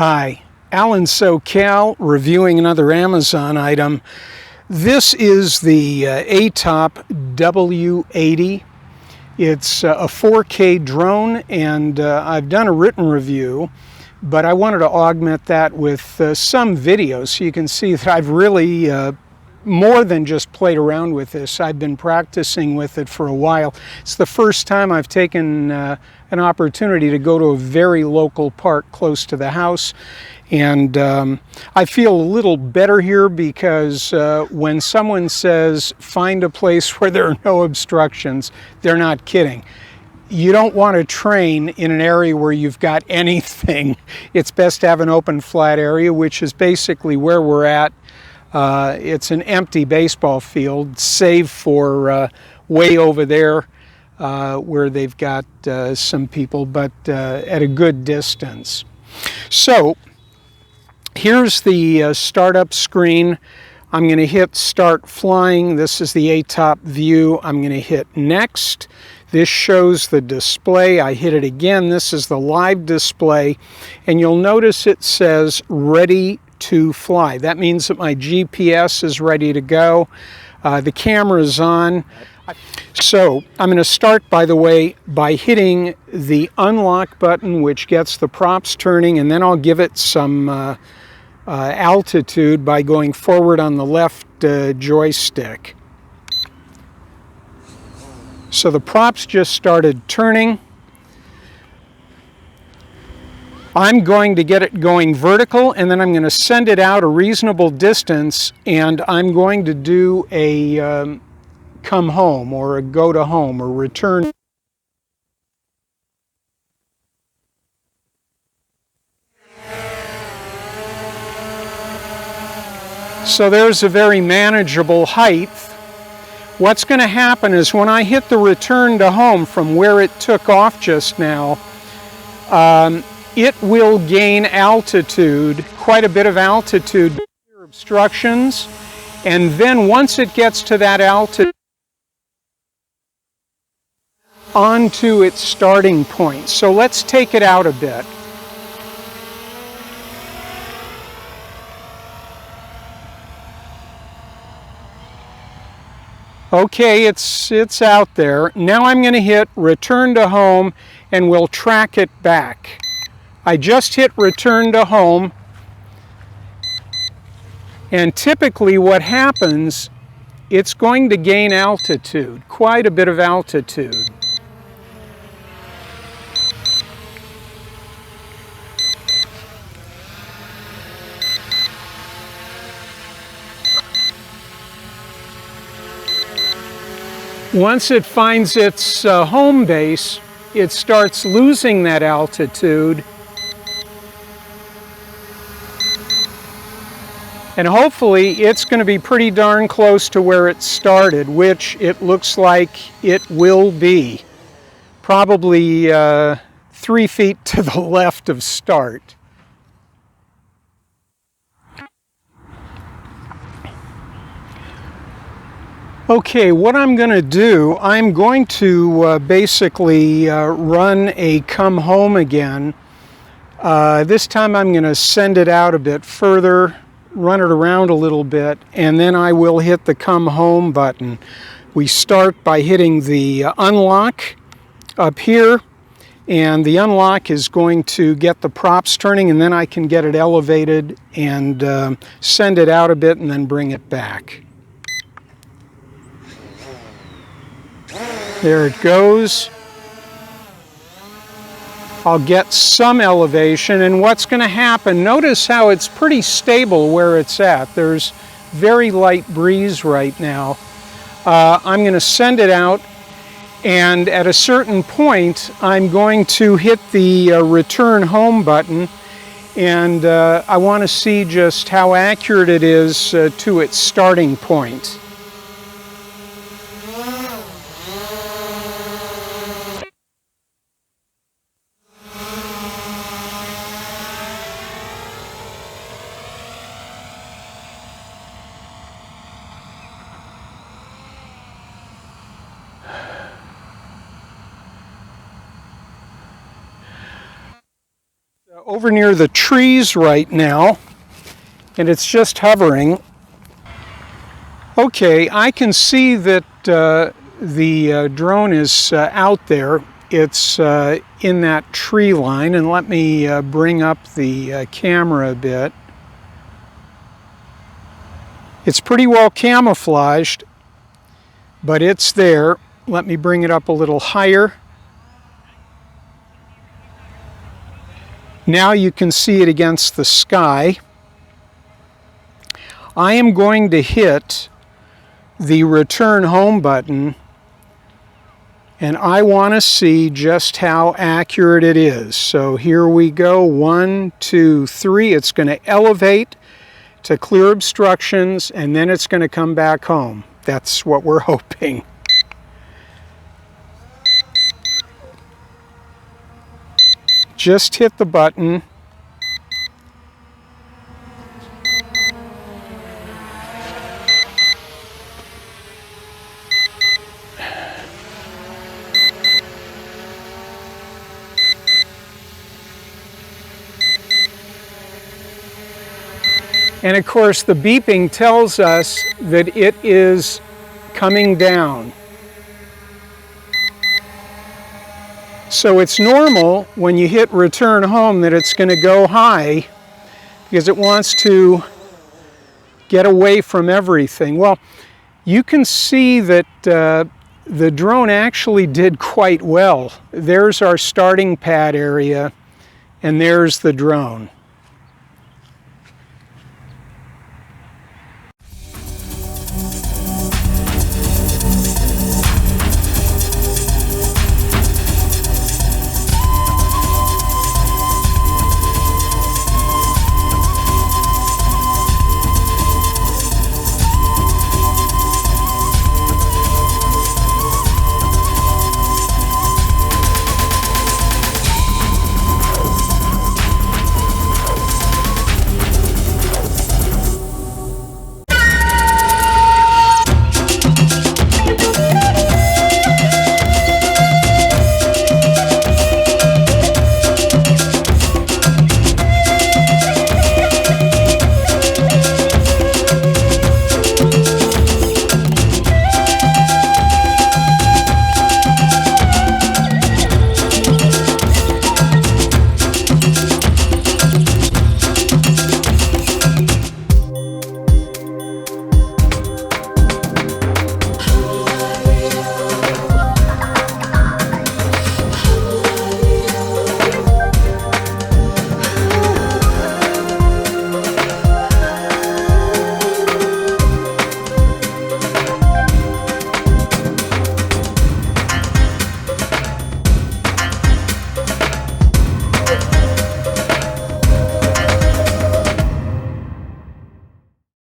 Hi, Alan SoCal reviewing another Amazon item. This is the Attop W80. It's a 4K drone, and I've done a written review, but I wanted to augment that with some video so you can see that I've really more than just played around with this. I've been practicing with it for a while. It's the first time I've taken an opportunity to go to a very local park close to the house, and I feel a little better here because when someone says find a place where there are no obstructions, they're not kidding. You don't want to train in an area where you've got anything. It's best to have an open flat area, which is basically where we're at. It's an empty baseball field, save for way over there where they've got some people, but at a good distance. So here's the startup screen. I'm going to hit Start Flying. This is the Attop view. I'm going to hit Next. This shows the display. I hit it again. This is the live display, and you'll notice it says Ready to Fly. That means that my GPS is ready to go. The camera is on. So I'm going to start, by the way, by hitting the unlock button, which gets the props turning, and then I'll give it some altitude by going forward on the left joystick. So the props just started turning. I'm going to get it going vertical, and then I'm going to send it out a reasonable distance, and I'm going to do a come home or a go to home or return. So there's a very manageable height. What's going to happen is when I hit the return to home from where it took off just now, it will gain altitude, quite a bit of altitude, obstructions, and then once it gets to that altitude, onto its starting point. So let's take it out a bit. Okay, it's out there. Now I'm going to hit Return to Home, and we'll track it back. I just hit Return to Home, and typically what happens, it's going to gain altitude, quite a bit of altitude. Once it finds its home base, it starts losing that altitude, and hopefully it's going to be pretty darn close to where it started, which it looks like it will be. Probably 3 feet to the left of start. Okay, what I'm going to do, I'm going to basically run a come home again. This time I'm going to send it out a bit further, run it around a little bit, and then I will hit the come home button. We start by hitting the unlock up here, and the unlock is going to get the props turning, and then I can get it elevated and send it out a bit and then bring it back. There it goes. I'll get some elevation, and what's going to happen, notice how it's pretty stable where it's at. There's very light breeze right now. I'm going to send it out, and at a certain point I'm going to hit the return home button, and I want to see just how accurate it is to its starting point. Over near the trees right now, and it's just hovering. Okay, I can see that the drone is out there. It's in that tree line, and let me bring up the camera a bit. It's pretty well camouflaged, but it's there. Let me bring it up a little higher. Now you can see it against the sky. I am going to hit the return home button, and I want to see just how accurate it is. So here we go, 1, 2, 3. It's going to elevate to clear obstructions, and then it's going to come back home. That's what we're hoping. Just hit the button. And of course, the beeping tells us that it is coming down. So it's normal when you hit return home that it's going to go high because it wants to get away from everything. Well, you can see that the drone actually did quite well. There's our starting pad area, and there's the drone.